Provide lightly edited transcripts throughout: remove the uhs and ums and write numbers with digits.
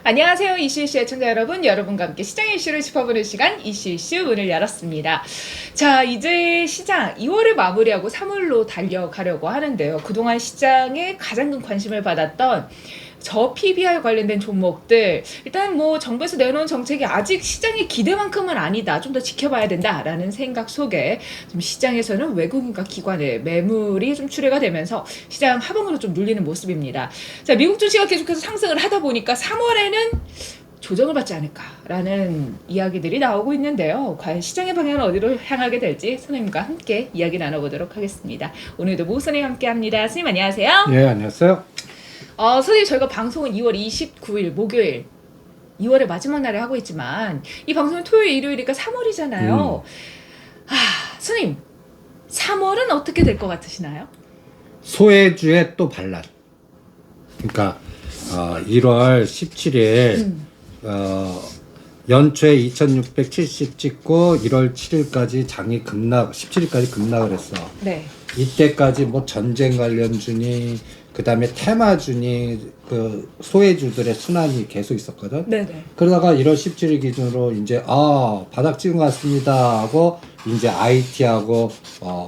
안녕하세요. 이슈이슈 애청자 여러분, 여러분과 함께 시장의 이슈를 짚어보는 시간 이슈이슈 문을 열었습니다. 자, 이제 시장 2월을 마무리하고 3월로 달려가려고 하는데요. 그동안 시장에 가장 큰 관심을 받았던 저 PBR 관련된 종목들, 일단 뭐 정부에서 내놓은 정책이 아직 시장의 기대만큼은 아니다, 좀 더 지켜봐야 된다라는 생각 속에 좀 시장에서는 외국인과 기관의 매물이 좀 출회가 되면서 시장 하방으로 좀 눌리는 모습입니다. 자, 미국 주식가 계속해서 상승을 하다 보니까 3월에는 조정을 받지 않을까라는 이야기들이 나오고 있는데요. 과연 시장의 방향은 어디로 향하게 될지 선생님과 함께 이야기 나눠보도록 하겠습니다. 오늘도 모 선생님 함께 합니다. 선생님 안녕하세요. 예, 안녕하세요. 선생님, 저희가 방송은 2월 29일 목요일 2월의 마지막 날에 하고 있지만 이 방송은 토요일 일요일이니까 3월이잖아요. 선생님 3월은 어떻게 될 것 같으시나요? 소외주의 또 반란. 그러니까 1월 17일 연초에 2670 찍고 1월 7일까지 장이 급락, 17일까지 급락을 했어. 네. 이때까지 뭐 전쟁 관련주니 그 다음에 테마주니 그 소외주들의 순환이 계속 있었거든. 네네. 그러다가 1월 17일 기준으로 이제 바닥 찍은 것 같습니다 하고 이제 IT하고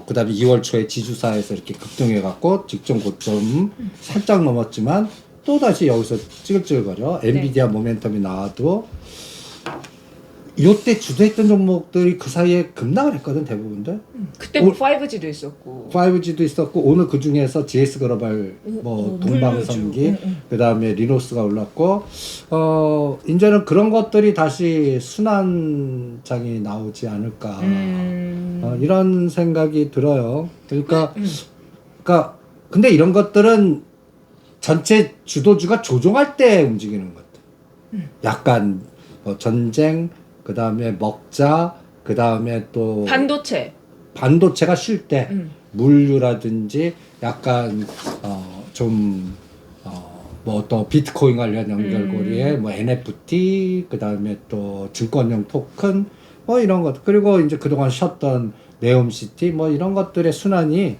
그 다음에 2월 초에 지주사에서 이렇게 급등해 갖고 직전 고점 살짝 넘었지만 또 다시 여기서 찌글찌글거려. 엔비디아 모멘텀이 나와도 이때 주도했던 종목들이 그 사이에 급락을 했거든, 대부분들. 그때 뭐 5G도 있었고 5G도 있었고 오늘 그 중에서 GS 글로벌 뭐 동방성기 그 다음에 리노스가 올랐고 이제는 그런 것들이 다시 순환장이 나오지 않을까 이런 생각이 들어요. 그러니까 근데 이런 것들은 전체 주도주가 조종할 때 움직이는 것들. 약간 전쟁 그 다음에 먹자, 그 다음에 또 반도체가 쉴 때 물류라든지 약간 뭐 또 비트코인 관련 연결고리에 뭐 NFT, 그 다음에 또 증권형 토큰 뭐 이런 것, 그리고 이제 그동안 쉬었던 네옴시티 뭐 이런 것들의 순환이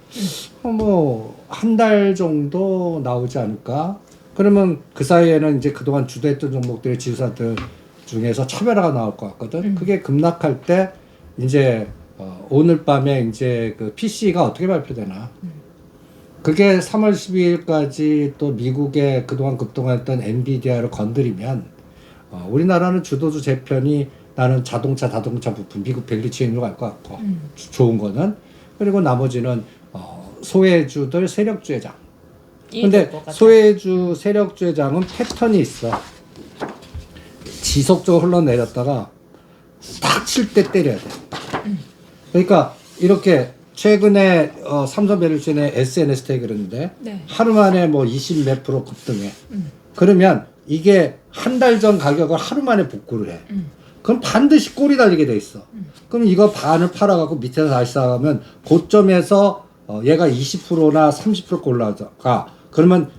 뭐 한 달 정도 나오지 않을까. 그러면 그 사이에는 이제 그동안 주도했던 종목들의 지수사들 중에서 차별화가 나올 것 같거든. 그게 급락할 때 이제 오늘 밤에 이제 그 PC가 어떻게 발표되나. 그게 3월 12일까지 또 미국의 그동안 급등했던 엔비디아를 건드리면 우리나라는 주도주 재편이 나는 자동차 부품 미국 밸류체인으로 갈 것 같고 좋은 거는. 그리고 나머지는 소외주들 세력주의 장. 근데 소외주 세력주의 장은 패턴이 있어. 지속적으로 흘러내렸다가 딱 칠 때 때려야 돼. 그러니까 이렇게 최근에 삼성밸류체인의 SNS텍 그랬는데 네. 하루 만에 뭐 20 몇 프로 급등해. 그러면 이게 한 달 전 가격을 하루 만에 복구를 해. 그럼 반드시 꼴이 달리게 돼 있어. 그럼 이거 반을 팔아갖고 밑에서 다시 사가면 고점에서 얘가 20%나 30% 올라가. 그러면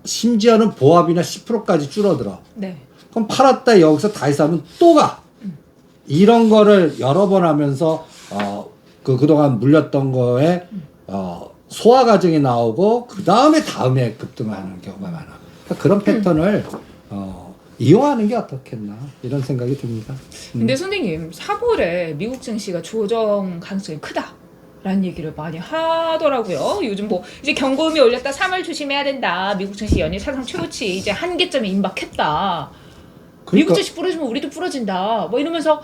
심지어는 보합이나 10%까지 줄어들어. 네. 그럼 팔았다 여기서 다시 사면 또 가. 이런 거를 여러 번 하면서 그동안 물렸던 거에 소화 과정이 나오고 그 다음에 급등하는 경우가 많아. 그러니까 그런 패턴을 이용하는 게 어떻겠나 이런 생각이 듭니다. 근데 선생님 3월에 미국 증시가 조정 가능성이 크다 라는 얘기를 많이 하더라고요. 요즘 뭐 이제 경고음이 올렸다, 3월 조심해야 된다, 미국 증시 연일 사상 최고치 이제 한계점에 임박했다, 그러니까, 미국 증시 부러지면 우리도 부러진다 뭐 이러면서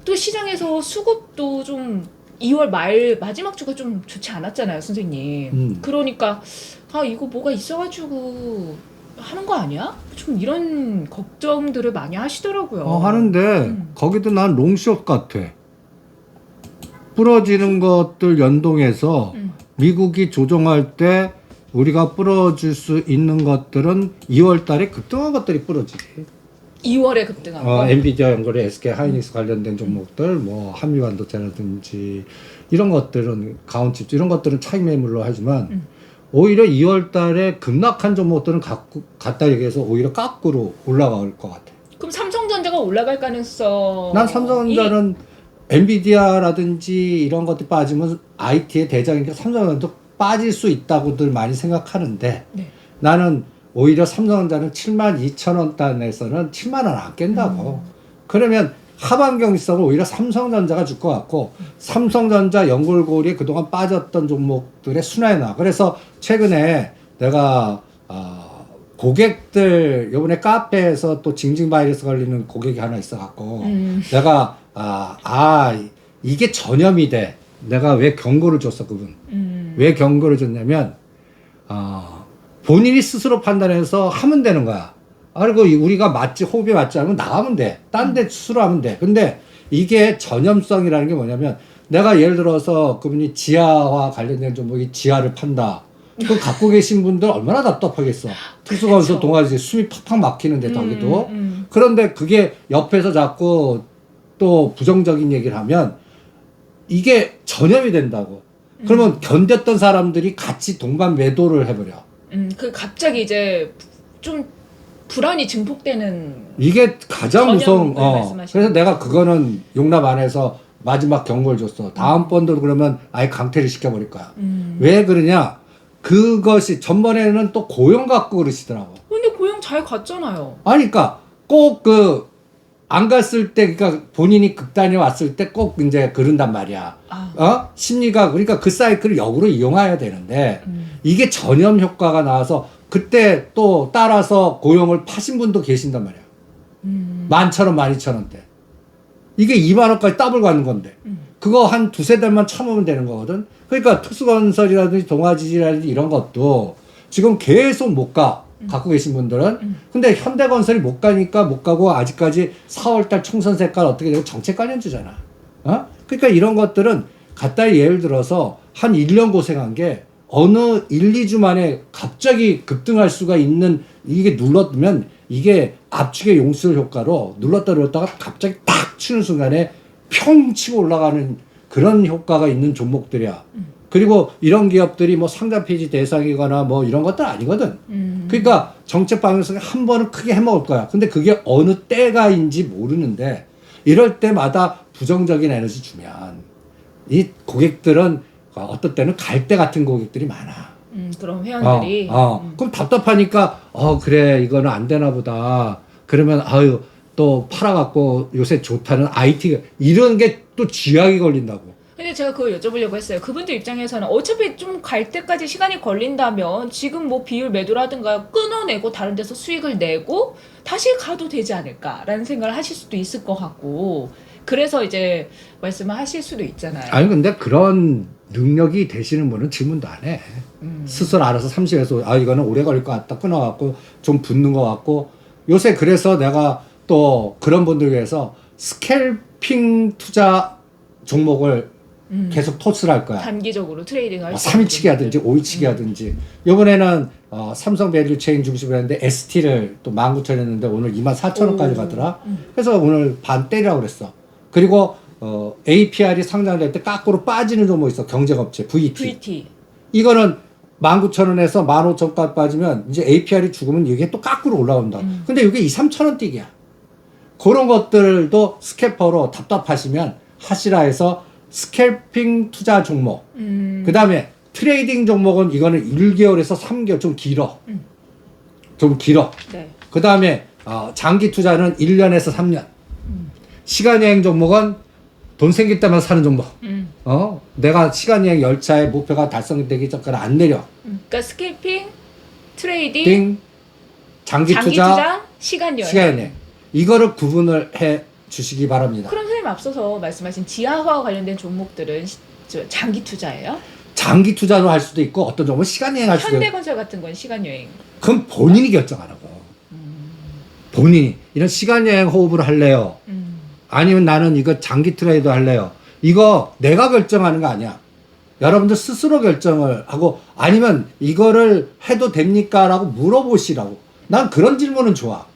또 시장에서 수급도 좀 2월 마지막 주가 좀 좋지 않았잖아요, 선생님. 그러니까 이거 뭐가 있어가지고 하는 거 아니야? 좀 이런 걱정들을 많이 하시더라고요. 하는데 거기도 난 롱숏 같아. 부러지는 것들 연동해서 미국이 조정할 때 우리가 부러질 수 있는 것들은 2월 달에 급등한 것들이 부러지지. 2월에 급등한 거. 엔비디아 연결에 SK 하이닉스 관련된 종목들, 뭐 한미반도체라든지 이런 것들은 가온칩 이런 것들은 차익 매물로 하지만 오히려 2월 달에 급락한 종목들은 갖다 얘기해서 오히려 깎으로 올라갈 것 같아. 그럼 삼성전자가 올라갈 가능성? 난 삼성전자는 엔비디아라든지 이런 것들 빠지면 IT의 대장이니까 삼성전자도 빠질 수 있다고들 많이 생각하는데 네. 나는 오히려 삼성전자는 72,000원 단에서는 7만 원 안 깬다고. 그러면 하반경성을 오히려 삼성전자가 줄 것 같고 삼성전자 연골고리에 그동안 빠졌던 종목들의 순환에 나. 그래서 최근에 내가 고객들 요번에 카페에서 또 징징 바이러스 걸리는 고객이 하나 있어갖고 내가 이게 전염이 돼. 내가 왜 경고를 줬어 그분. 왜 경고를 줬냐면 본인이 스스로 판단해서 하면 되는 거야. 그리고 우리가 맞지 호흡이 맞지 않으면 나가면 돼. 딴 데 스스로 하면 돼. 근데 이게 전염성이라는 게 뭐냐면 내가 예를 들어서 그분이 지하와 관련된 종목이 지하를 판다. 그거 갖고 계신 분들 얼마나 답답하겠어. 특수건설 동아지 숨이 팍팍 막히는데 거기도. 그런데 그게 옆에서 자꾸 또 부정적인 얘기를 하면 이게 전염이 된다고. 그러면 견뎠던 사람들이 같이 동반 매도를 해버려. 그 갑자기 이제 좀 불안이 증폭되는 이게 가장 무서운. 말씀하시는 그래서 내가 그거는 용납 안 해서 마지막 경고를 줬어. 다음번도 그러면 아예 강퇴를 시켜버릴 거야. 왜 그러냐? 그것이 전번에는 또 고용 갖고 그러시더라고. 근데 고용 잘 갔잖아요. 아니, 그러니까 꼭 안 갔을 때, 그러니까 본인이 극단에 왔을 때 꼭 이제 그런단 말이야. 심리가, 그러니까 그 사이클을 역으로 이용해야 되는데, 이게 전염 효과가 나와서 그때 또 따라서 고용을 파신 분도 계신단 말이야. 11,000원, 12,000원대. 이게 2만원까지 더블 가는 건데. 그거 한 두세 달만 참으면 되는 거거든. 그러니까 특수건설이라든지 동아지지라든지 이런 것도 지금 계속 못 가. 갖고 계신 분들은. 근데 현대건설이 못 가니까 못 가고 아직까지 4월달 총선 색깔 어떻게 되고 정책 관련주잖아. 그러니까 이런 것들은 갖다 예를 들어서 한 1년 고생한 게 어느 1, 2주 만에 갑자기 급등할 수가 있는 이게 눌러두면 이게 압축의 용술 효과로 눌렀다가 갑자기 딱 치는 순간에 평 치고 올라가는 그런 효과가 있는 종목들이야. 그리고 이런 기업들이 뭐 상장 폐지 대상이거나 뭐 이런 것들 아니거든. 그러니까 정책 방향성에 한 번은 크게 해먹을 거야. 근데 그게 어느 때가인지 모르는데 이럴 때마다 부정적인 에너지 주면 이 고객들은 어떤 때는 갈대 같은 고객들이 많아. 그럼 회원들이. 그럼 답답하니까 그래 이거는 안 되나 보다. 그러면 또 팔아갖고 요새 좋다는 IT 이런 게 또 쥐약이 걸린다고. 근데 제가 그걸 여쭤보려고 했어요. 그분들 입장에서는 어차피 좀 갈 때까지 시간이 걸린다면 지금 뭐 비율 매도라든가 끊어내고 다른 데서 수익을 내고 다시 가도 되지 않을까라는 생각을 하실 수도 있을 것 같고 그래서 이제 말씀을 하실 수도 있잖아요. 아니 근데 그런 능력이 되시는 분은 질문도 안 해. 스스로 알아서 30에서 이거는 오래 걸릴 것 같다 끊어갖고 좀 붙는 것 같고 요새 그래서 내가 또 그런 분들 위해서 스캘핑 투자 종목을 계속 토스를 할 거야. 단기적으로 트레이딩 할 수 3일치기 하든지 5일치기 하든지. 이번에는 삼성 밸류 체인 중심으로 했는데 ST를 또 19,000원 했는데 오늘 24,000원까지 가더라. 그래서 오늘 반 때리라고 그랬어. 그리고 APR이 상장될 때 까꾸로 빠지는 종목 있어. 경쟁업체 VT. 이거는 19,000원에서 15,000원까지 빠지면 이제 APR이 죽으면 이게 또 까꾸로 올라온다. 근데 이게 2, 3,000원 뛰기야. 그런 것들도 스캐퍼로 답답하시면 하시라 해서 스캘핑 투자 종목. 그 다음에 트레이딩 종목은 이거는 1개월에서 3개월 좀 길어. 좀 길어. 네. 그 다음에 장기 투자는 1년에서 3년. 시간여행 종목은 돈 생길 때만 사는 종목. 내가 시간여행 열차의 목표가 달성되기 전까지 안 내려. 그러니까 스캘핑, 트레이딩, 장기 투자, 시간여행. 이거를 구분을 해 주시기 바랍니다. 그럼 선생님 앞서서 말씀하신 지하화와 관련된 종목들은 장기 투자예요? 장기 투자로 할 수도 있고 어떤 종목은 시간여행 할 수도 있고. 현대건설 같은 건 시간여행. 그건 본인이 결정하라고. 본인이 이런 시간여행 호흡을 할래요. 아니면 나는 이거 장기 트레이드 할래요. 이거 내가 결정하는 거 아니야. 여러분들 스스로 결정을 하고 아니면 이거를 해도 됩니까? 라고 물어보시라고. 난 그런 질문은 좋아.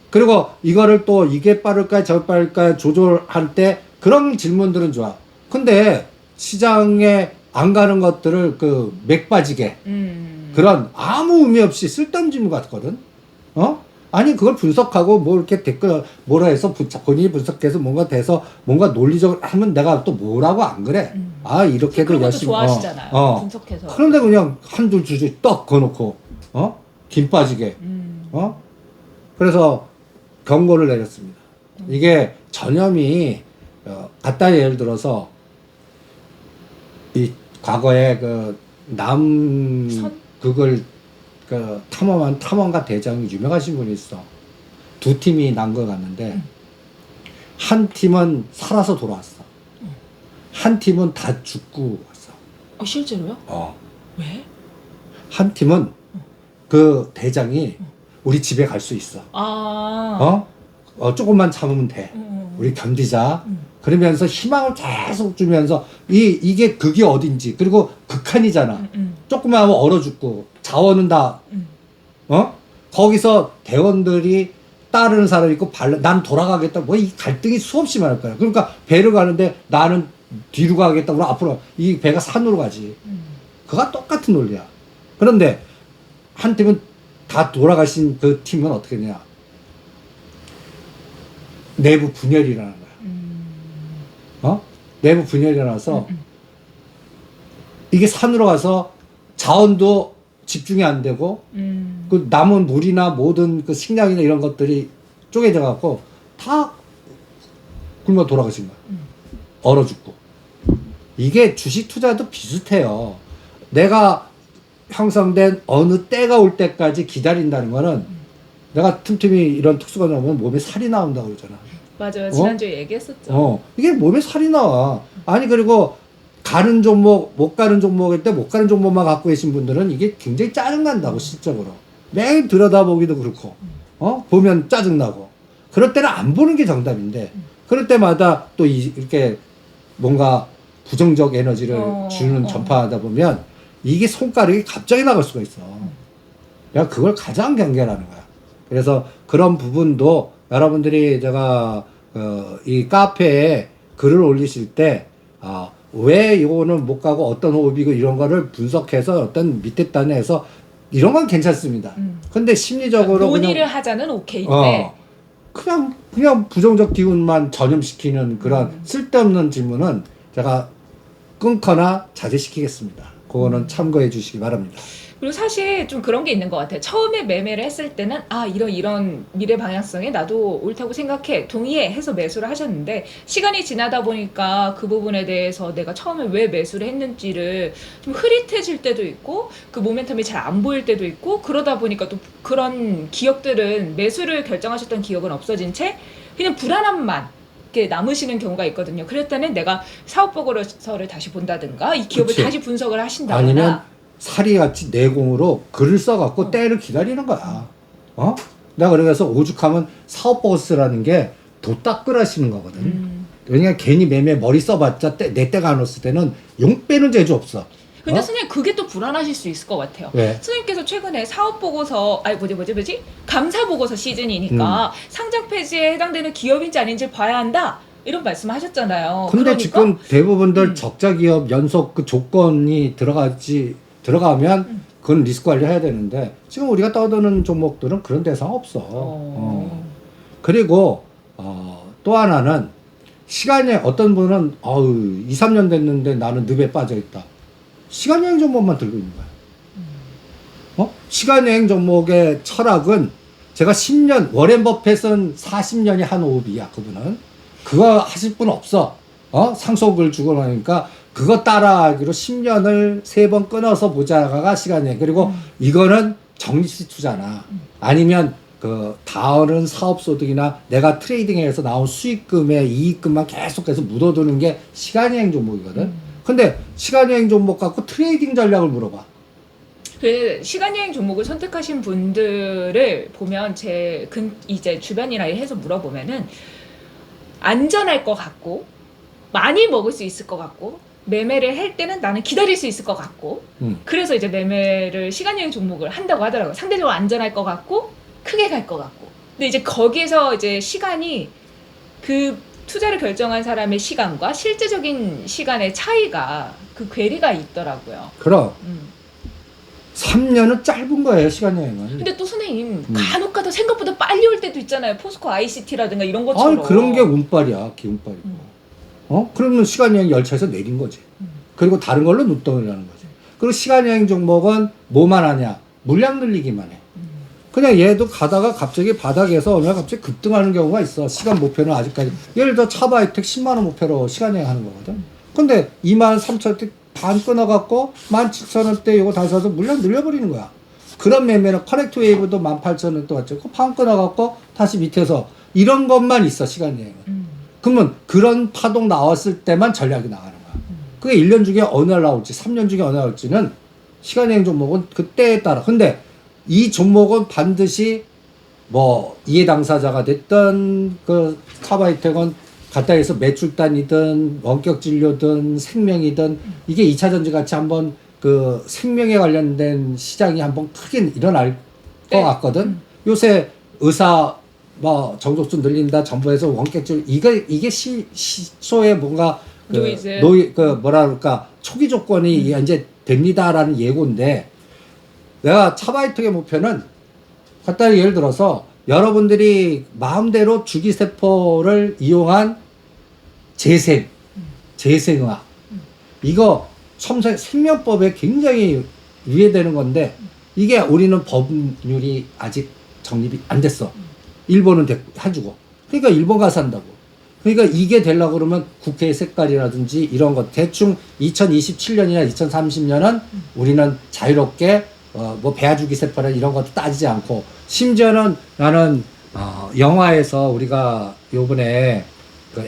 그리고 이거를 또 이게 빠를까요? 저게 빠를까요? 조절할 때 그런 질문들은 좋아. 근데 시장에 안 가는 것들을 맥 빠지게 그런 아무 의미 없이 쓸데없는 질문 같거든. 아니 그걸 분석하고 뭐 이렇게 댓글 뭐라 해서 본인이 분석해서 뭔가 돼서 뭔가 논리적으로 하면 내가 또 뭐라고 안 그래. 이렇게도 그런 것도 열심히 좋아하시잖아요. 분석해서. 그런데 그냥 한두 주제 떡 거놓고 김 빠지게. 그래서 경고를 내렸습니다. 이게 전염이 갖다 예를 들어서 이 과거에 그 남극을 그 탐험한 탐험가 대장이 유명하신 분이 있어. 두 팀이 난 거 같는데 한 팀은 살아서 돌아왔어. 한 팀은 다 죽고 왔어. 실제로요? 왜? 한 팀은 그 대장이 우리 집에 갈 수 있어. 조금만 참으면 돼. 우리 견디자. 그러면서 희망을 계속 주면서 이게 극이 어딘지 그리고 극한이잖아. 조금만 하면 얼어 죽고 자원은 다 거기서 대원들이 따르는 사람이 있고 난 돌아가겠다. 뭐 이 갈등이 수없이 많을 거야. 그러니까 배를 가는데 나는 뒤로 가겠다. 그럼 앞으로 이 배가 산으로 가지. 그가 똑같은 논리야. 그런데 한 팀은 다 돌아가신 그 팀은 어떻게 했냐? 내부 분열이 일어나는 거야. 내부 분열이 일어나서 이게 산으로 가서 자원도 집중이 안 되고 그 남은 물이나 모든 그 식량이나 이런 것들이 쪼개져 갖고 다 굶어 돌아가신 거야. 얼어 죽고. 이게 주식 투자도 비슷해요. 내가 형성된 어느 때가 올 때까지 기다린다는 거는 내가 틈틈이 이런 특수가 나오면 몸에 살이 나온다고 그러잖아. 맞아요. 지난주에 얘기했었죠. 이게 몸에 살이 나와. 아니 그리고 가는 종목, 못 가는 종목일 때 못 가는 종목만 갖고 계신 분들은 이게 굉장히 짜증난다고 실적으로. 매일 들여다보기도 그렇고 보면 짜증나고. 그럴 때는 안 보는 게 정답인데 그럴 때마다 또 이렇게 뭔가 부정적 에너지를 주는 전파하다 보면 이게 손가락이 갑자기 나갈 수가 있어. 내가 그걸 가장 경계하는 거야. 그래서 그런 부분도 여러분들이 제가 이 카페에 글을 올리실 때 왜 이거는 못 가고 어떤 호흡이고 이런 거를 분석해서 어떤 밑에 단에서 이런 건 괜찮습니다. 근데 심리적으로 논의를 하자는 오케이인데 그냥 부정적 기운만 전염시키는 그런 쓸데없는 질문은 제가 끊거나 자제시키겠습니다. 그거는 참고해 주시기 바랍니다. 그리고 사실 좀 그런 게 있는 것 같아요. 처음에 매매를 했을 때는 이런 미래 방향성에 나도 옳다고 생각해, 동의해 해서 매수를 하셨는데 시간이 지나다 보니까 그 부분에 대해서 내가 처음에 왜 매수를 했는지를 좀 흐릿해질 때도 있고 그 모멘텀이 잘 안 보일 때도 있고 그러다 보니까 또 그런 기억들은 매수를 결정하셨던 기억은 없어진 채 그냥 불안함만 이렇게 남으시는 경우가 있거든요. 그럴 때는 내가 사업 보고서를 다시 본다든가 이 기업을 그치. 다시 분석을 하신다거나 아니면 사리같이 내공으로 글을 써갖고 때를 기다리는 거야. 내가 그래서 오죽하면 사업보고서라는 게 도딱끌하시는 거거든. 왜냐면 괜히 매매 머리 써봤자 내 때가 안 왔을 때는 용 빼는 재주 없어. 근데 선생님 그게 또 불안하실 수 있을 것 같아요. 왜? 선생님께서 최근에 사업 보고서 감사 보고서 시즌이니까 상장 폐지에 해당되는 기업인지 아닌지 봐야 한다 이런 말씀하셨잖아요. 근데 그러니까 지금 대부분들 적자 기업 연속 그 조건이 들어가면 그건 리스크 관리해야 되는데 지금 우리가 떠드는 종목들은 그런 대상 없어. 그리고 또 하나는 시간에 어떤 분은 2, 3년 됐는데 나는 늪에 빠져 있다. 시간여행 종목만 들고 있는 거야. 시간여행 종목의 철학은 제가 10년, 워렌 버핏은 40년이 한 호흡이야, 그분은. 그거 하실 분 없어. 상속을 주고 나니까 그거 따라하기로 10년을 3번 끊어서 보자가 시간여행. 그리고 이거는 정리식 투자나 아니면 다른 사업소득이나 내가 트레이딩에서 나온 수익금의 이익금만 계속해서 묻어두는 게 시간여행 종목이거든. 근데 시간여행 종목 갖고 트레이딩 전략을 물어봐. 그 시간여행 종목을 선택하신 분들을 보면 이제 주변이나 해서 물어보면은 안전할 것 같고 많이 먹을 수 있을 것 같고 매매를 할 때는 나는 기다릴 수 있을 것 같고 그래서 이제 매매를 시간여행 종목을 한다고 하더라고요. 상대적으로 안전할 것 같고 크게 갈 것 같고. 근데 이제 거기에서 이제 시간이 그 투자를 결정한 사람의 시간과 실제적인 시간의 차이가 그 괴리가 있더라고요. 그럼 3년은 짧은 거예요, 시간여행은. 근데 또 선생님 간혹 가다 생각보다 빨리 올 때도 있잖아요. 포스코 ICT라든가 이런 것처럼. 그런 게 운빨이야, 기운빨이고. 그러면 시간여행 열차에서 내린 거지. 그리고 다른 걸로 눈덩이를 하는 거지. 그리고 시간여행 종목은 뭐만 하냐? 물량 늘리기만 해. 그냥 얘도 가다가 갑자기 바닥에서 어느 날 갑자기 급등하는 경우가 있어. 시간 목표는 아직까지. 예를 들어 차바이텍 10만 원 목표로 시간 여행하는 거거든. 근데 23,000원대 반 끊어갖고 17,000원대 이거 다시 사서 물량 늘려버리는 거야. 그런 매매는 커넥트 웨이브도 18,000원대 왔죠. 반 끊어갖고 다시 밑에서 이런 것만 있어 시간 여행은. 그러면 그런 파동 나왔을 때만 전략이 나가는 거야. 그게 1년 중에 어느 날 나올지 3년 중에 어느 날 나올지는 시간 여행 종목은 그때에 따라. 근데 이 종목은 반드시 뭐 이해 당사자가 됐던 그 카바이텍은 가까이서 매출단이든 원격 진료든 생명이든 이게 2차 전지 같이 한번 그 생명에 관련된 시장이 한번 크게 일어날 것 같거든. 요새 의사 뭐 정족수 늘린다 정부에서 원격 진료 이게 시소에 뭔가 그 뭐라 그럴까 초기 조건이 이제 됩니다라는 예고인데 내가 차바이텍의 목표는 간단히 예를 들어서 여러분들이 마음대로 주기세포를 이용한 재생의학 이거 생명법에 굉장히 유예되는 건데 이게 우리는 법률이 아직 정립이 안 됐어. 일본은 해주고 그러니까 일본 가서 한다고. 그러니까 이게 되려고 그러면 국회의 색깔이라든지 이런 것 대충 2027년이나 2030년은 우리는 자유롭게 뭐 배아주기세포나 이런 것도 따지지 않고 심지어는 나는 영화에서 우리가 요번에 그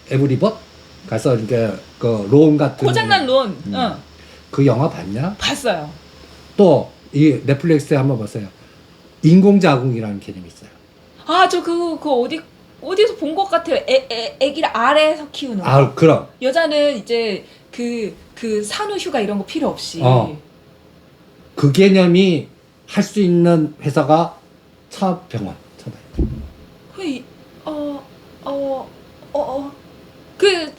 에브리버 가서 이렇게 그 론 같은 고장난 론. 그 영화 봤냐? 봤어요. 또 이 넷플릭스에 한번 봤어요. 인공자궁이라는 개념이 있어요. 아, 저 그거 어디서 본 것 같아요. 애기를 아래에서 키우는 거. 아, 그럼. 여자는 이제 그 산후휴가 이런 거 필요 없이. 그 개념이 할 수 있는 회사가 차병원.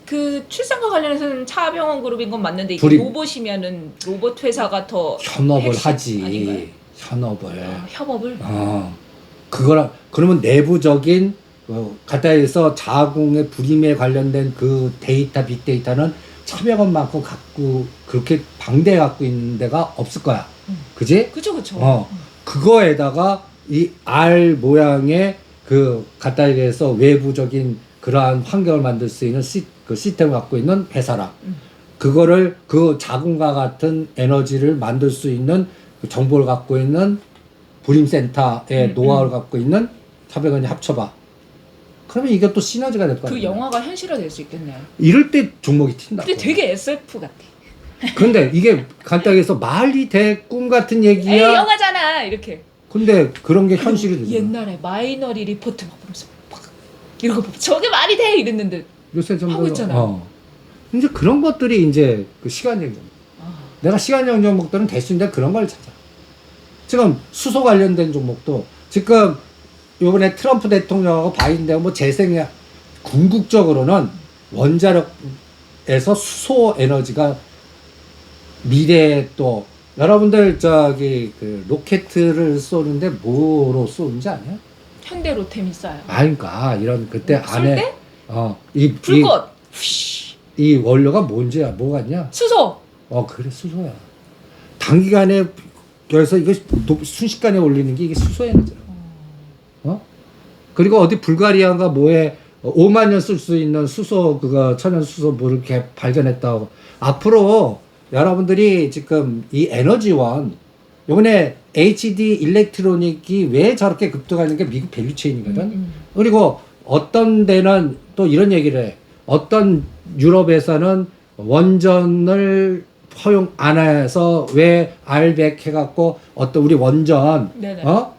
그 출산과 관련해서는 차병원 그룹인 건 맞는데 이게 로봇이면은 로봇 회사가 더 현업을 하지. 아닌가요? 현업을. 협업을. 그거랑 그러면 내부적인 가다에서 자궁의 불임에 관련된 그 데이터 빅데이터는 차병원만큼 갖고 그렇게 방대해 갖고 있는 데가 없을 거야. 그지? 그쵸. 그거에다가 이 알 모양의 그 가다에서 외부적인 그러한 환경을 만들 수 있는 그 시스템을 갖고 있는 회사라. 그거를 그 자궁과 같은 에너지를 만들 수 있는 그 정보를 갖고 있는 불임센터의 노하우를 갖고 있는 차병원이 합쳐봐. 그러면 이게 또 시너지가 될 거야. 그 영화가 현실화될 수 있겠네요. 이럴 때 종목이 튄다. 근데 되게 SF 같아. 근데 이게 간단히 해서 말이 돼 꿈 같은 얘기야. 에이, 영화잖아 이렇게. 근데 그런 게 현실이 되잖아. 옛날에 마이너리 리포트 막 보면서 막 이런 거 보고 저게 말이 돼 이랬는데 요새 좀 하고 있잖아. 이제 그런 것들이 이제 그 시간여행 종목. 내가 시간여행 종목들은 대수인데 그런 걸 찾아. 지금 수소 관련된 종목도 지금 요번에 트럼프 대통령하고 바이든하고 뭐 재생약 궁극적으로는 원자력에서 수소 에너지가 미래에 또 여러분들 저기 그 로켓을 쏘는데 뭐로 쏘는지 아냐? 현대 로템이 싸요. 그러니까 이런 그때 안에 이 불꽃. 이 원료가 뭔지야 뭐가냐? 수소. 그래 수소야. 단기간에 그래서 이거 순식간에 올리는 게 이게 수소 에너지야. 그리고 어디 불가리아가 뭐에 5만 년 쓸 수 있는 수소 그거 천연 수소 물을 이렇게 발견했다고. 앞으로 여러분들이 지금 이 에너지원 요번에 HD 일렉트로닉이 왜 저렇게 급등하는 게 미국 밸류체인이거든. 그리고 어떤 데는 또 이런 얘기를 해. 어떤 유럽에서는 원전을 허용 안 해서 왜 알백 해갖고 어떤 우리 원전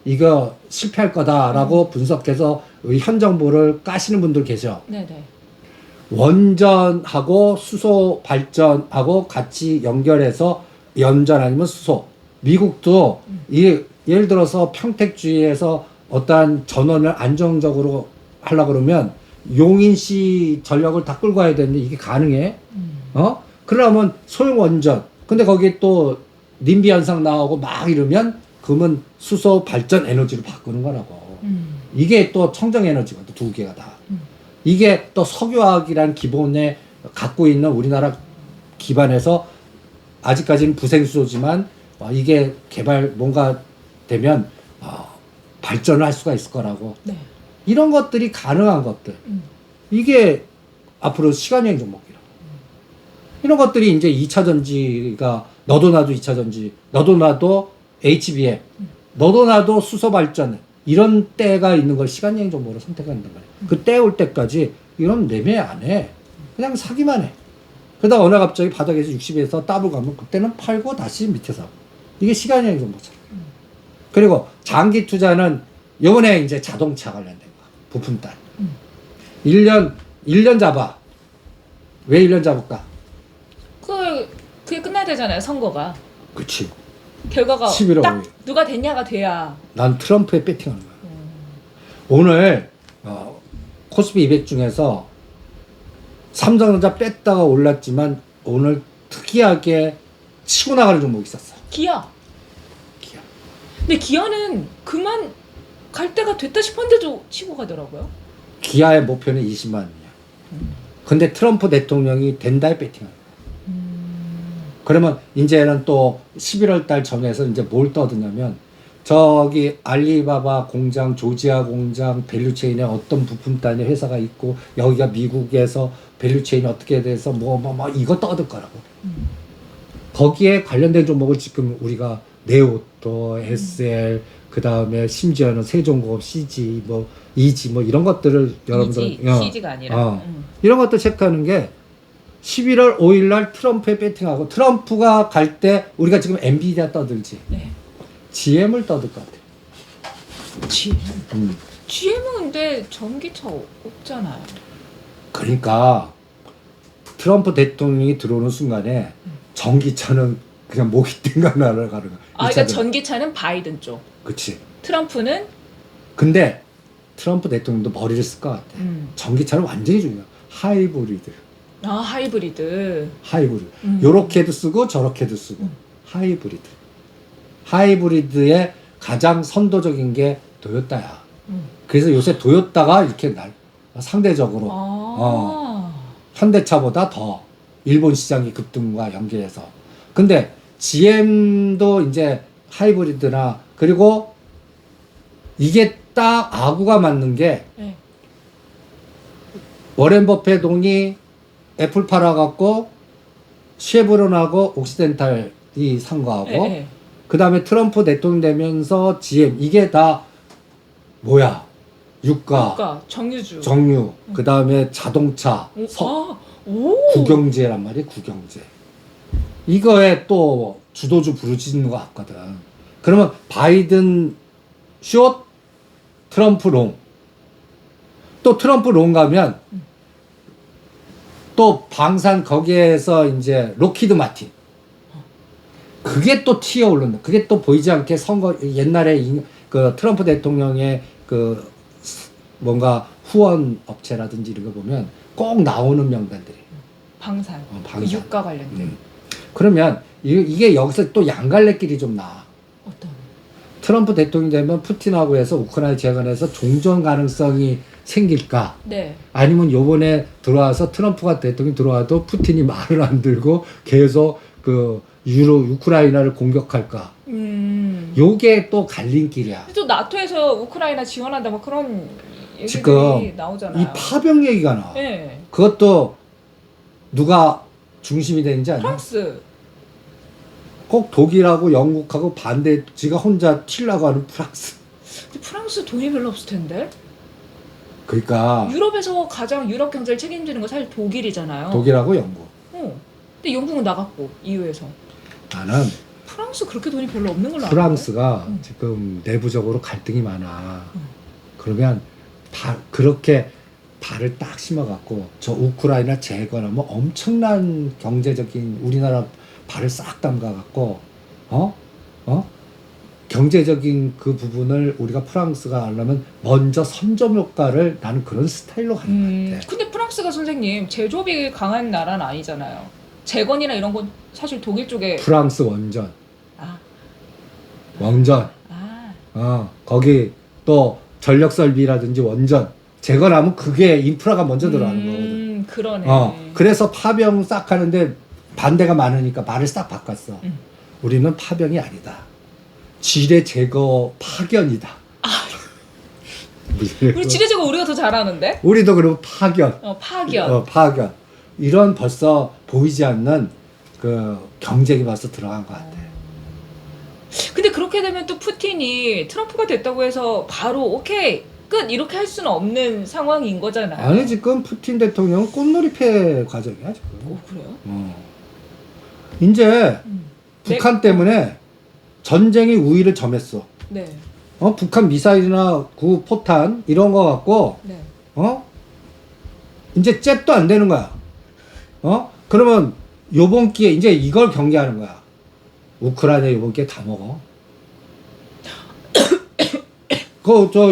이거 실패할 거다라고 분석해서 현 정부를 까시는 분들 계셔. 네네. 원전하고 수소 발전하고 같이 연결해서 연전 아니면 수소. 미국도 예를 들어서 평택주의에서 어떠한 전원을 안정적으로 하려고 그러면 용인시 전력을 다 끌고 와야 되는데 이게 가능해? 그러면 소형 원전. 근데 거기에 또 님비 현상 나오고 막 이러면 그러면 수소 발전 에너지로 바꾸는 거라고. 이게 또 청정 에너지거든, 두 개가 다. 이게 또 석유화학이라는 기본에 갖고 있는 우리나라 기반에서 아직까지는 부생수소지만 이게 개발 뭔가 되면 발전을 할 수가 있을 거라고. 네. 이런 것들이 가능한 것들. 음. 이게 앞으로 시간여행 종목이라. 이런 것들이 이제 2차 전지가 너도 나도 2차 전지, 너도 나도 HBM, 너도 나도 수소 발전 이런 때가 있는 걸 시간여행 종목으로 선택한단 말이야. 그 때 올 때까지 이런 매매 안 해. 그냥 사기만 해. 그러다 어느 갑자기 바닥에서 60에서 더블 가면 그때는 팔고 다시 밑에 사고. 이게 시간여행 종목처럼. 그리고 장기 투자는 요번에 이제 자동차 관련된 거. 부품 딸. 1년 잡아. 왜 1년 잡을까? 그게 끝나야 되잖아요, 선거가. 그치. 결과가 11월 딱 5일. 누가 됐냐가 돼야. 난 트럼프에 배팅하는 거야. 오늘 코스피 200 중에서 삼성전자 뺐다가 올랐지만 오늘 특이하게 치고 나가는 종목이 있었어. 기아. 기아. 근데 기아는 그만 갈 때가 됐다 싶었는데도 치고 가더라고요. 기아의 목표는 20만 원이야. 근데 트럼프 대통령이 된다에 배팅하는 거야. 그러면 이제는 또 11월 달 전에서 이제 뭘 떠드냐면 저기 알리바바 공장, 조지아 공장, 밸류체인에 어떤 부품단의 회사가 있고 여기가 미국에서 밸류체인이 어떻게 돼서 뭐 이거 떠들 거라고. 거기에 관련된 종목을 지금 우리가 네오토, SL, 그 다음에 심지어는 세종공업, CG, 뭐 EG 뭐 이런 것들을 여러분들 CG가 아니라. 이런 것들 체크하는 게 11월 5일 날 트럼프에 배팅하고 트럼프가 갈 때 우리가 지금 엔비디아 떠들지. 네. GM을 떠들 것 같아. GM. GM은 근데 전기차 없잖아요. 그러니까 트럼프 대통령이 들어오는 순간에 전기차는 그냥 목이 띵가 날아가는 거야. 그러니까 전기차는 바이든 쪽. 그치. 트럼프는 근데 트럼프 대통령도 머리를 쓸 것 같아. 전기차는 완전히 중요해. 하이브리드. 하이브리드. 요렇게도 쓰고 저렇게도 쓰고. 하이브리드. 하이브리드의 가장 선도적인 게 도요타야. 그래서 요새 도요타가 이렇게 상대적으로 현대차보다 더 일본 시장이 급등과 연계해서. 근데 GM도 이제 하이브리드나 그리고 이게 딱 아구가 맞는 게 네. 워렌 버핏 애플 팔아갖고 쉐브론하고 옥시덴탈이 산 거하고 네. 그 다음에 트럼프 대통령 되면서 GM 이게 다 뭐야? 유가, 정유주, 정유, 그 다음에 자동차, 국영제란 말이야, 국영제. 이거에 또 주도주 부르짖는 것 같거든. 그러면 바이든 숏, 트럼프 롱. 또 트럼프 롱 가면 또 방산 거기에서 이제 로키드 마틴. 그게 또 튀어 오른다. 그게 또 보이지 않게 선거 옛날에 그 트럼프 대통령의 그 뭔가 후원 업체라든지 이런 거 보면 꼭 나오는 명단들이. 방산. 방산. 유가 관련된. 그러면 이게 여기서 또 양갈래길이 좀 나와. 어떤? 트럼프 대통령 되면 푸틴하고 해서 우크라이나 재건해서 종전 가능성이 생길까? 네. 아니면 요번에 들어와서 트럼프가 대통령이 들어와도 푸틴이 말을 안 들고 계속 그 우크라이나를 공격할까? 요게 또 갈림길이야. 또 나토에서 우크라이나 지원한다 뭐 그런 얘기들이 지금 나오잖아요. 이 파병 얘기가 나와. 네. 그것도 누가 중심이 되는지 아냐? 프랑스. 꼭 독일하고 영국하고 반대, 지가 혼자 튀려고 하는 프랑스. 근데 프랑스 돈이 별로 없을 텐데. 그러니까 유럽에서 가장 유럽 경제를 책임지는 거 사실 독일이잖아요. 독일하고 영국. 근데 영국은 나갔고 EU에서. 나는 프랑스 그렇게 돈이 별로 없는 걸로 알고. 프랑스가 지금 내부적으로 갈등이 많아. 그러면 그렇게 발을 딱 심어갖고 저 우크라이나 재건하면 엄청난 경제적인 우리나라 발을 싹 담가갖고 경제적인 그 부분을 우리가 프랑스가 하려면 먼저 선점 효과를 나는 그런 스타일로 가는 것 같아. 근데 프랑스가 선생님 제조업이 강한 나라는 아니잖아요. 재건이나 이런 건 사실 독일 쪽에. 프랑스 원전. 아. 원전. 거기 또 전력 설비라든지 원전 재건하면 그게 인프라가 먼저 들어가는 거거든. 그러네. 그래서 파병 싹 하는데 반대가 많으니까 말을 싹 바꿨어. 우리는 파병이 아니다. 지뢰 제거 파견이다. 우리 지뢰제거 우리가 더 잘하는데? 우리도 그리고 파견. 파견. 파견. 이런 벌써 보이지 않는 그 경쟁이 벌써 들어간 것 같아. 근데 그렇게 되면 또 푸틴이 트럼프가 됐다고 해서 바로 오케이 끝 이렇게 할 수는 없는 상황인 거잖아요. 아니 지금 푸틴 대통령은 꽃놀이패 과정이야 지금. 그래요? 이제 음. 북한 때문에 전쟁이 우위를 점했어. 네. 북한 미사일이나 구 포탄 이런 거 갖고 네. 이제 잽도 안 되는 거야. 그러면 요번 기회에 이제 이걸 경계하는 거야. 우크라이나 요번 기회에 다 먹어.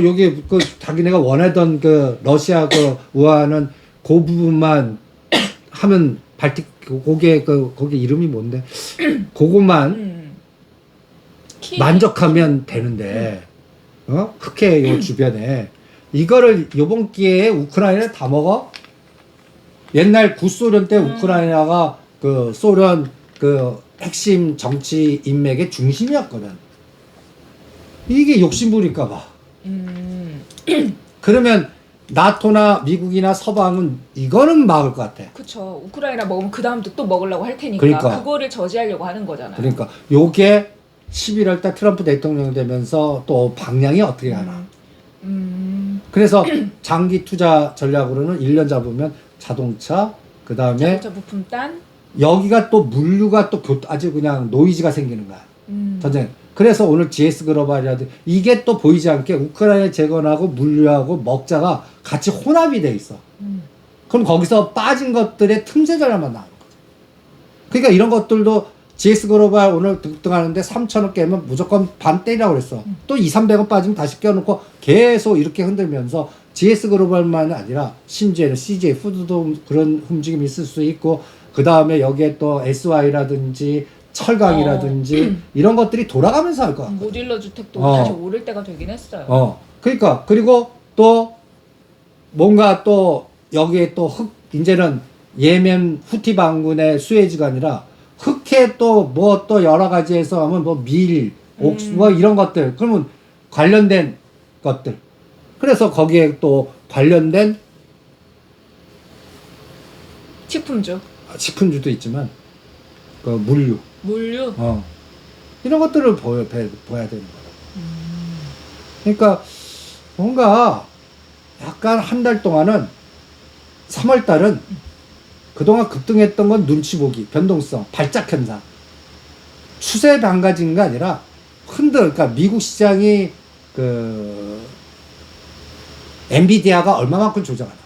여기 자기네가 원하던 그 러시아 그 우한은 그 부분만 하면 발틱 거기 이름이 뭔데? 그것만 만족하면 되는데 흑해 요 주변에 이거를 요번 기회에 우크라이나 다 먹어? 옛날 구소련 때 우크라이나가 그 소련 그 핵심 정치 인맥의 중심이었거든. 이게 욕심부릴까 봐. 그러면 나토나 미국이나 서방은 이거는 막을 것 같아. 그쵸. 우크라이나 먹으면 그 다음도 또 먹으려고 할 테니까 그러니까. 그거를 저지하려고 하는 거잖아요. 그러니까 요게 11월 달 트럼프 대통령 되면서 또 방향이 어떻게 가나. 그래서 장기 투자 전략으로는 1년 잡으면 자동차, 그 다음에 자동차 부품 딴. 여기가 또 물류가 또 아주 그냥 노이즈가 생기는 거야. 전쟁. 그래서 오늘 GS 글로벌이라든 이게 또 보이지 않게 우크라이나 재건하고 물류하고 먹자가 같이 혼합이 돼 있어. 그럼 거기서 빠진 것들의 틈새 전략만 나오는 거죠. 그러니까 이런 것들도 GS 글로벌 오늘 등등하는데 3,000원 깨면 무조건 반 때리라고 그랬어. 또 2,300원 빠지면 다시 껴놓고 계속 이렇게 흔들면서 GS 글로벌만 아니라 심지어는 CJ 푸드도 그런 움직임이 있을 수 있고 그 다음에 여기에 또 SY라든지 철강이라든지 이런 것들이 돌아가면서 할 거야. 모듈러 주택도 다시 오를 때가 되긴 했어요. 그러니까 그리고 또 뭔가 또 여기에 또 이제는 예멘 후티 반군의 수에즈가 아니라 흑해 또 뭐 또 여러 가지에서 하면 뭐 밀, 옥수 뭐 이런 것들 그러면 관련된 것들. 그래서 거기에 또 관련된 식품주도 있지만 그 물류 이런 것들을 보여야 되는 거라고. 그러니까 뭔가 약간 한 달 동안은 3월 달은 그동안 급등했던 건 눈치 보기, 변동성, 발작 현상, 추세 반가진 게 아니라 그러니까 미국 시장이 그 엔비디아가 얼마만큼 조정하나.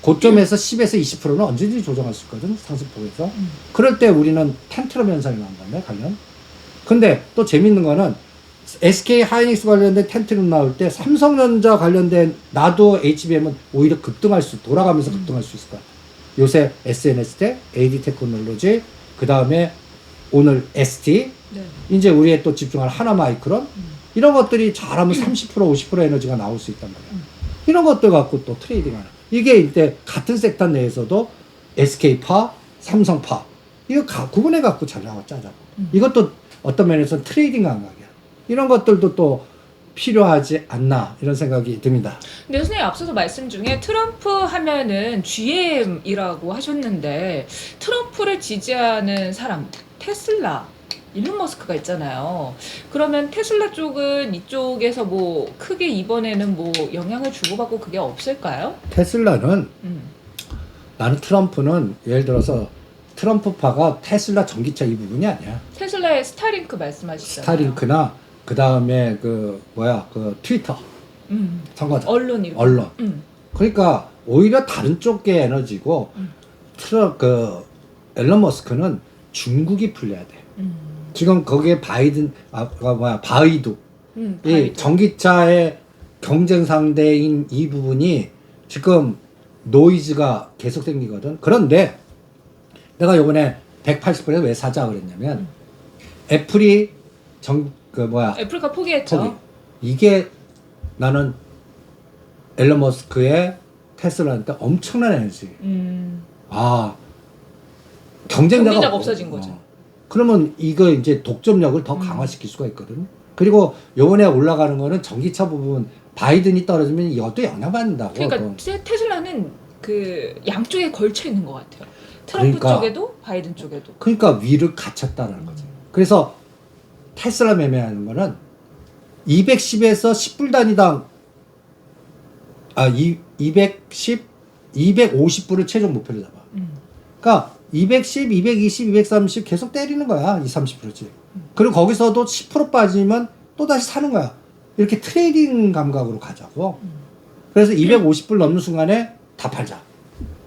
고점에서 10에서 20%는 언제든지 조정할 수 있거든, 상승폭에서. 그럴 때 우리는 텐트럼 현상이 나온다며, 관련. 근데 또 재밌는 거는 SK 하이닉스 관련된 텐트럼 나올 때 삼성전자 관련된 나도 HBM은 오히려 돌아가면서 급등할 수 있을 것 같아. 요새 SNS 때 AD 테크놀로지, 그 다음에 오늘 ST, 네. 이제 우리의 또 집중할 하나마이크론, 이런 것들이 잘하면 30% 50% 에너지가 나올 수 있단 말이야. 이런 것들 갖고 또 트레이딩하는. 이게 이때 같은 섹터 내에서도 SK파, 삼성파, 이거 구분해 갖고 전략을 짜자고. 이것도 어떤 면에서는 트레이딩 감각이야. 이런 것들도 또 필요하지 않나 이런 생각이 듭니다. 근데 선생님 앞서서 말씀 중에 트럼프 하면은 GM이라고 하셨는데 트럼프를 지지하는 사람 테슬라 일론 머스크가 있잖아요. 그러면 테슬라 쪽은 이쪽에서 뭐 크게 이번에는 뭐 영향을 주고받고 그게 없을까요? 테슬라는 나는 트럼프는 예를 들어서 트럼프파가 테슬라 전기차 이 부분이 아니야. 테슬라의 스타링크 말씀하시잖아요. 스타링크나 그 다음에 그 트위터 선거다. 언론. 그러니까 오히려 다른 쪽의 에너지고 앨런 머스크는 중국이 풀려야 돼. 지금 거기에 바이두 이 전기차의 경쟁 상대인 이 부분이 지금 노이즈가 계속 생기거든. 그런데 내가 요번에 180불에 왜 사자 그랬냐면 애플이 애플가 포기했죠. 이게 나는 앨런 머스크의 테슬라한테 엄청난 에너지. 경쟁자가 없어진 거죠. 그러면 이거 이제 독점력을 더 강화시킬 수가 있거든. 그리고 요번에 올라가는 거는 전기차 부분 바이든이 떨어지면 이것도 영향받는다고. 그러니까 테슬라는 그 양쪽에 걸쳐 있는 것 같아요. 트럼프 그러니까. 쪽에도 바이든 쪽에도. 그러니까 위를 갖췄다는 거지. 그래서 테슬라 매매하는 거는 210에서 10불 단위당 210, 250불을 최종 목표로 잡아. 그러니까 210, 220, 230 계속 때리는 거야. 20, 30%지. 그리고 거기서도 10% 빠지면 또 다시 사는 거야. 이렇게 트레이딩 감각으로 가자고. 그래서 250불 넘는 순간에 다 팔자.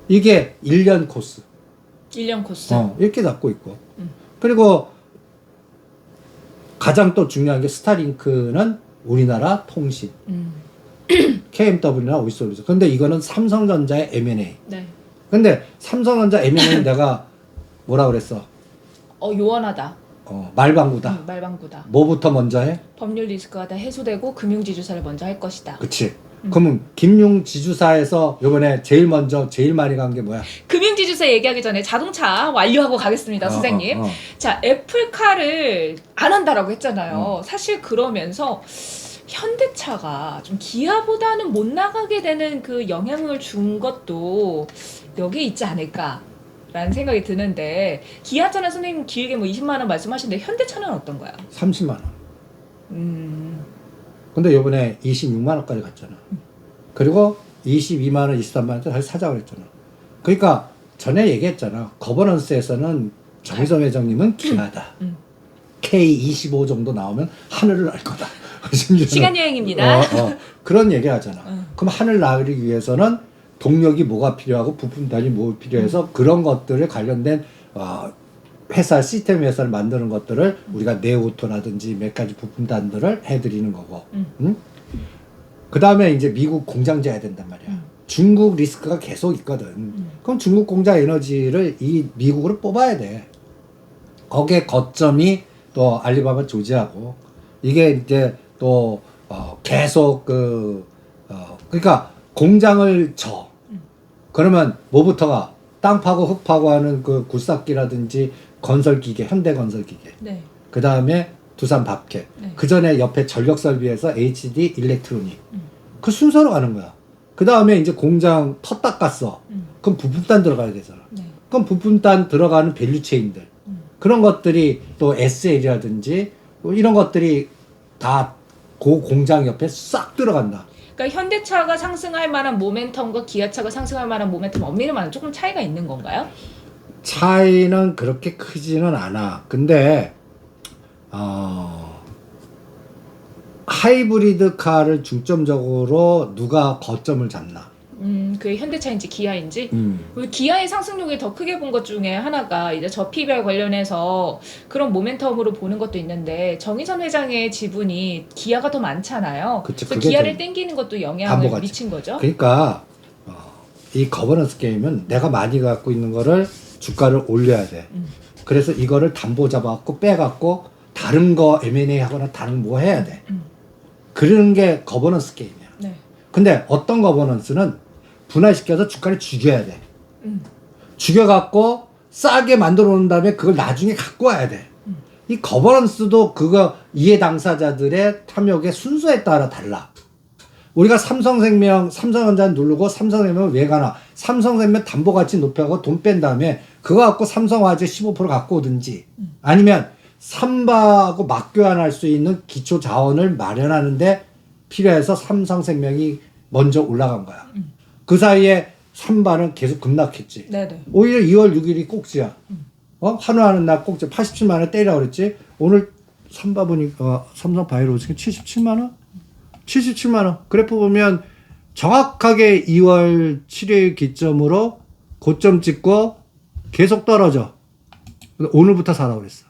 이게 1년 코스. 1년 코스. 이렇게 잡고 있고. 그리고 가장 또 중요한 게 스타링크는 우리나라 통신. KMW나 오이솔루션. 근데 이거는 삼성전자의 M&A. 네. 근데 삼성전자 M&A는 내가 뭐라 그랬어? 요원하다. 말방구다. 말방구다. 뭐부터 먼저 해? 법률 리스크가 다 해소되고 금융지주사를 먼저 할 것이다. 그치. 그러면 김융지주사에서 요번에 제일 많이 간 게 뭐야? 금융지주사 얘기하기 전에 자동차 완료하고 가겠습니다, 선생님. 자, 애플카를 안 한다라고 했잖아요. 사실 그러면서 현대차가 좀 기아보다는 못 나가게 되는 그 영향을 준 것도 여기에 있지 않을까라는 생각이 드는데, 기아차는 선생님 길게 뭐 20만 원 말씀하시는데 현대차는 어떤가요? 30만 원. 근데 요번에 26만 원까지 갔잖아. 그리고 22만 원, 23만 원 때 다시 사자고 그랬잖아. 그러니까 전에 얘기했잖아. 거버넌스에서는 정의선 회장님은 기아다. K25 정도 나오면 하늘을 날 거다. 시간 여행입니다. 그런 얘기 하잖아. 그럼 하늘 나기 위해서는 동력이 뭐가 필요하고 부품단이 뭐 필요해서 그런 것들에 관련된 회사 시스템 회사를 만드는 것들을 우리가 네오토라든지 몇 가지 부품단들을 해드리는 거고. 응? 그 다음에 이제 미국 공장 재야 된단 말이야. 중국 리스크가 계속 있거든. 그럼 중국 공장 에너지를 이 미국으로 뽑아야 돼. 거기에 거점이 또 알리바바 조지하고 이게 이제 또 계속 그러니까 공장을 져. 그러면 뭐부터가 땅 파고 흙 파고 하는 그 굴삭기라든지 건설기계, 현대건설기계. 네. 그 다음에 두산 밥켓. 네. 그 전에 옆에 전력설비에서 HD 일렉트로닉. 그 순서로 가는 거야. 그 다음에 이제 공장 터 닦았어. 그럼 부품단 들어가야 되잖아. 네. 그럼 부품단 들어가는 밸류체인들. 그런 것들이 또 SL이라든지 이런 것들이 다 그 공장 옆에 싹 들어간다. 그러니까 현대차가 상승할 만한 모멘텀과 기아차가 상승할 만한 모멘텀 엄밀히만 조금 차이가 있는 건가요? 차이는 그렇게 크지는 않아. 근데 하이브리드 카를 중점적으로 누가 거점을 잡나? 그게 현대차인지 기아인지. 기아의 상승률을 더 크게 본 것 중에 하나가 이제 저피별 관련해서 그런 모멘텀으로 보는 것도 있는데, 정의선 회장의 지분이 기아가 더 많잖아요. 그치, 그래서 그게 기아를 좀 땡기는 것도 영향을 담보가치. 미친 거죠. 그러니까 이 거버넌스 게임은 내가 많이 갖고 있는 거를 주가를 올려야 돼. 그래서 이거를 담보 잡아갖고 빼갖고 다른 거 M&A 하거나 다른 뭐 해야 돼. 그러는 게 거버넌스 게임이야. 네. 근데 어떤 거버넌스는 분할시켜서 주가를 죽여야 돼. 죽여갖고 싸게 만들어 놓은 다음에 그걸 나중에 갖고 와야 돼. 이 거버넌스도 그거 이해 당사자들의 탐욕의 순서에 따라 달라. 우리가 삼성전자 누르고 삼성생명 왜 가나? 삼성생명 담보가치 높여갖고 돈 뺀 다음에 그거 갖고 삼성화재 15% 갖고 오든지 아니면 삼바하고 맞교환할 수 있는 기초 자원을 마련하는데 필요해서 삼성생명이 먼저 올라간 거야. 그 사이에 삼바는 계속 급락했지. 네네. 오히려 2월 6일이 꼭지야. 환호하는 날 꼭지 87만 원 때리라고 그랬지. 오늘 삼바 보니까 삼성 바이오로직이 77만 원? 77만 원. 그래프 보면 정확하게 2월 7일 기점으로 고점 찍고 계속 떨어져. 오늘부터 사라고 그랬어.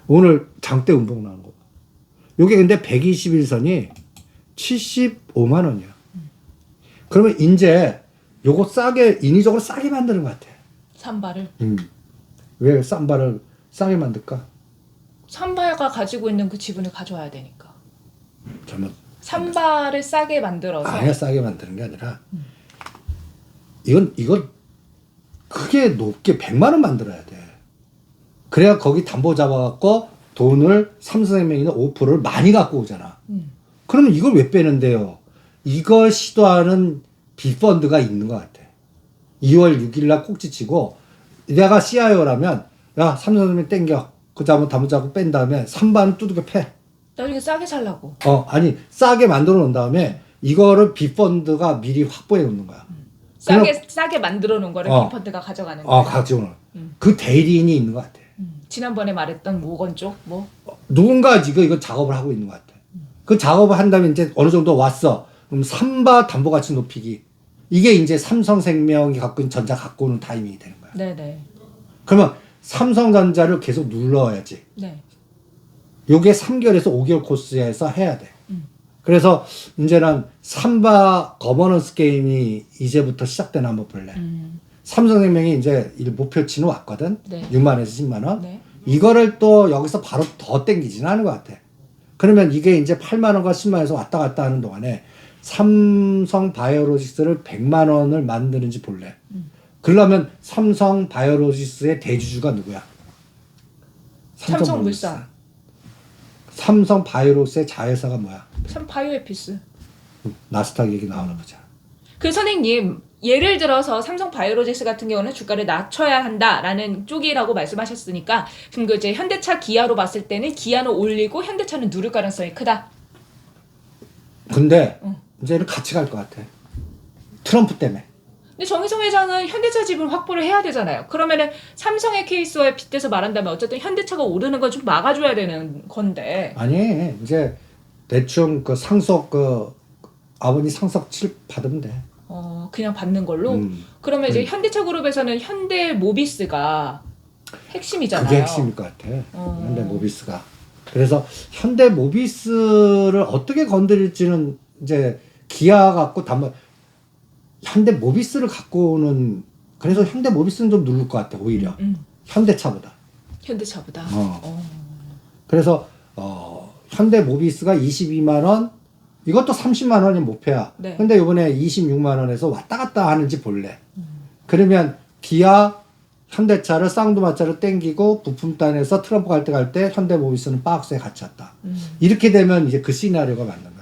오늘 장대 운봉 나온 거. 요게 근데 121선이 75만 원이야. 그러면 이제 요거 싸게, 인위적으로 싸게 만드는 것 같아. 삼바를. 왜 쌈바를 싸게 만들까? 삼바가 가지고 있는 그 지분을 가져와야 되니까. 잘못. 삼바를 싸게 만들어서. 아니야, 싸게 만드는 게 아니라 이건 크게 높게 100만 원 만들어야 돼. 그래야 거기 담보 잡아갖고 돈을 삼성생명이나 5%를 많이 갖고 오잖아. 그러면 이걸 왜 빼는데요? 이걸 시도하는 비펀드가 있는 것 같아. 2월 6일 날 꼭지치고 내가 CIO라면 야 삼성생명 땡겨. 그 다음에 다무자고 뺀 다음에 3반 두들겨 패. 나중에 싸게 살라고. 아니 싸게 만들어 놓은 다음에 이거를 비펀드가 미리 확보해 놓는 거야. 싸게 만들어 놓은 거를 비펀드가 가져가는 거야. 가져오는. 그 대리인이 있는 것 같아. 지난번에 말했던 모건 쪽 뭐. 누군가 지금 이거 작업을 하고 있는 것 같아. 그 작업을 한다면 이제 어느 정도 왔어. 그럼 삼바 담보 가치 높이기. 이게 이제 삼성생명이 갖고 있는 전자 갖고 오는 타이밍이 되는 거야. 네네. 그러면 삼성전자를 계속 눌러야지. 네. 요게 3개월에서 5개월 코스에서 해야 돼. 그래서 이제는 삼바 거버넌스 게임이 이제부터 시작되나 한번 볼래. 삼성생명이 이제 목표치는 왔거든. 네. 6만에서 10만 원. 네. 이거를 또 여기서 바로 더 땡기지는 않은 것 같아. 그러면 이게 이제 8만 원과 10만 원에서 왔다 갔다 하는 동안에 삼성 바이오로직스를 100만 원을 만드는지 볼래. 그러면 삼성 바이오로직스의 대주주가 누구야? 삼성물산. 삼성 바이오로직스의 자회사가 뭐야? 참 바이오에피스. 나스닥 얘기 나오나 보자. 그 선생님 예를 들어서 삼성 바이오로직스 같은 경우는 주가를 낮춰야 한다라는 쪽이라고 말씀하셨으니까 그럼 그 이제 현대차 기아로 봤을 때는 기아는 올리고 현대차는 누를 가능성이 크다. 근데 이제는 같이 갈 것 같아. 트럼프 때문에. 근데 정의성 회장은 현대차 지분 확보를 해야 되잖아요. 그러면은 삼성의 케이스와 빗대서 말한다면 어쨌든 현대차가 오르는 건 좀 막아줘야 되는 건데. 아니 이제 대충 그 상속 아버님 상속 받으면 돼. 그냥 받는 걸로. 그러면 이제 현대차 그룹에서는 현대모비스가 핵심이잖아요. 그게 핵심일 것 같아. 현대모비스가. 그래서 현대모비스를 어떻게 건드릴지는 이제 기아 갖고 현대모비스를 갖고 오는 그래서 현대모비스는 좀 누를 것 같아 오히려 현대차보다. 현대차보다. 그래서 현대모비스가 22만 원 이것도 30만 원이 목표야. 네. 근데 이번에 26만 원에서 왔다 갔다 하는지 볼래. 그러면 기아 현대차를 쌍두마차로 땡기고 부품단에서 트럼프 갈 때 현대모비스는 박스에 같이 왔다. 이렇게 되면 이제 그 시나리오가 맞는 거야.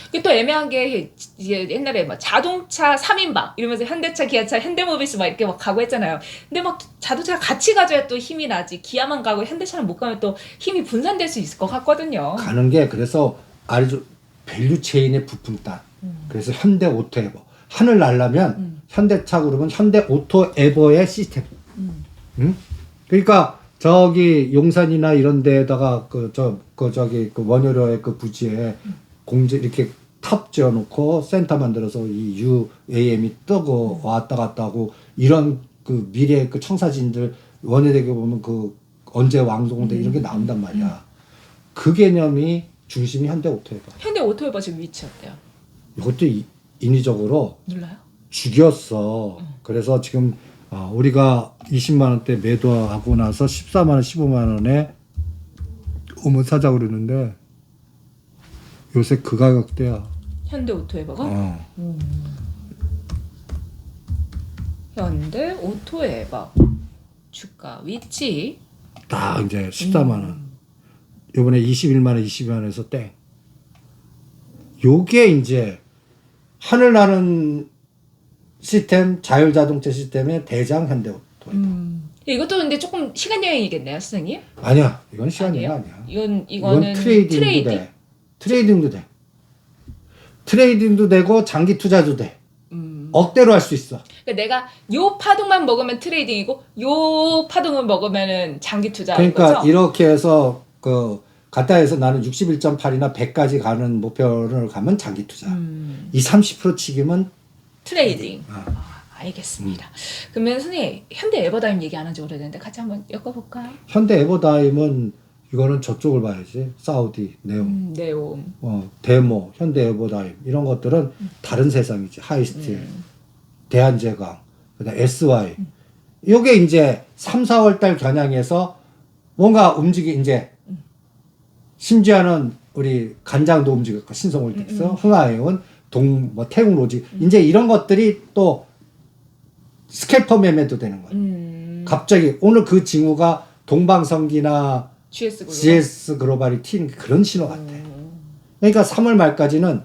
그게 또 애매한 게 이게 옛날에 막 자동차 3인방 이러면서 현대차, 기아차, 현대모비스 막 이렇게 막 가고 했잖아요. 근데 막 자동차가 같이 가져야 또 힘이 나지. 기아만 가고 현대차는 못 가면 또 힘이 분산될 수 있을 것 같거든요. 가는 게 그래서 아주 밸류 체인의 부품단. 그래서 현대 오토에버. 하늘 날라면 현대차 그룹은 현대 오토에버의 시스템. 응? 그러니까 저기 용산이나 이런 데다가 그 원효로의 그 부지에 공제 이렇게 탑 지어놓고 센터 만들어서 이 UAM이 뜨고 왔다 갔다 하고 이런 그 미래 그 청사진들 원효대교 보면 그 언제 완공돼 이런 게 나온단 말이야. 그 개념이 중심이 현대 오토에버. 현대 오토에버 지금 위치 어때요? 이것도 인위적으로 몰라요? 죽였어. 그래서 지금 우리가 20만 원대 매도하고 나서 14만 원, 15만 원에 오면 사자 그러는데 요새 그 가격대야. 현대 오토에버가? 현대 오토에버 주가 위치 딱 이제 14만 원. 요번에 21만 원, 22만 원에서 땡. 요게 이제 하늘 나는 시스템, 자율자동차 시스템의 대장 현대 오토에버. 이것도 근데 조금 시간 여행이겠네요, 선생님? 아니야. 이건 시간 여행 아니야. 이거는 트레이딩도 돼. 트레이딩도 돼. 트레이딩도 되고 장기 투자도 돼. 억대로 할 수 있어. 그러니까 내가 요 파동만 먹으면 트레이딩이고 요 파동을 먹으면은 장기 투자. 그러니까 거죠? 이렇게 해서 갔다 해서 나는 61.8이나 100까지 가는 목표를 가면 장기 투자. 이 30% 치기면 트레이딩. 알겠습니다. 그러면 선생님 현대 에버다임 얘기 안 한 지 오래됐는데 같이 한번 엮어볼까요? 현대 에버다임은 이거는 저쪽을 봐야지. 사우디, 네옴, 네옴. 데모, 현대 에버다임 이런 것들은 다른 세상이지. 하이스틸, 대한제강, 그다음 SY. 요게 이제 3, 4월 달 겨냥해서 뭔가 이제 심지어는 우리 간장도 움직였고 신성홀릭스, 흥하해운, 태웅 로직 이제 이런 것들이 또 스캘퍼 매매도 되는 거예요. 갑자기 오늘 그 징후가 동방성기나 GS 글로벌. GS 글로벌이 튄 그런 신호 같아. 그러니까 3월 말까지는